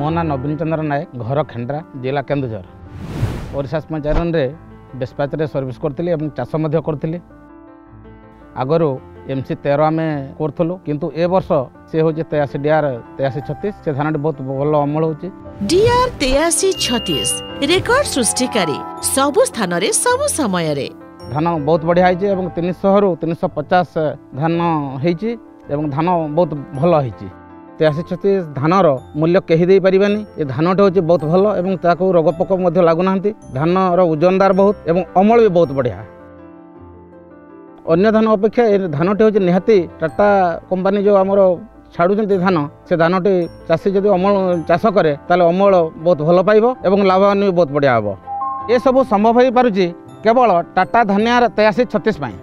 मो ना नवीन चंद्र नायक, घर खेंड्रा, जिला केन्दुझर। ओडिशा स्मचारण रे डिस्पैच रे सर्विस करथिली एवं चाष मध्य करथिली। आगरो एमसी 13 आम करूँ किंतु ए वर्ष से हूँ 83 डीआर 8336 से धान बहुत भल अमल हो। डीआर 8336 रेकर्ड सृष्टिकारी सबु स्थान रे सबु समय रे धान बहुत बढ़िया है। 300 रु 350 धान होती धान बहुत भल है। 8336 धानर मूल्य कहीं दे पारिबानी। ये धानटे हूँ बहुत भल एवं ताकू रोगपोक लगुना। धानर ओजनदार बहुत एवं अमल भी बहुत बढ़िया। अन्य धान अपेक्षा ये धानटे हूँ निहाती टाटा कंपनी जो आमर छाड़ू धान से धानटी चाषी जब अमल चाष करे ताले अमल बहुत भल पाइब एवं लाभवान भी बहुत बढ़िया हम। ये सब संभव हो पारुछि केवल टाटा धान्यार 8336 पाई।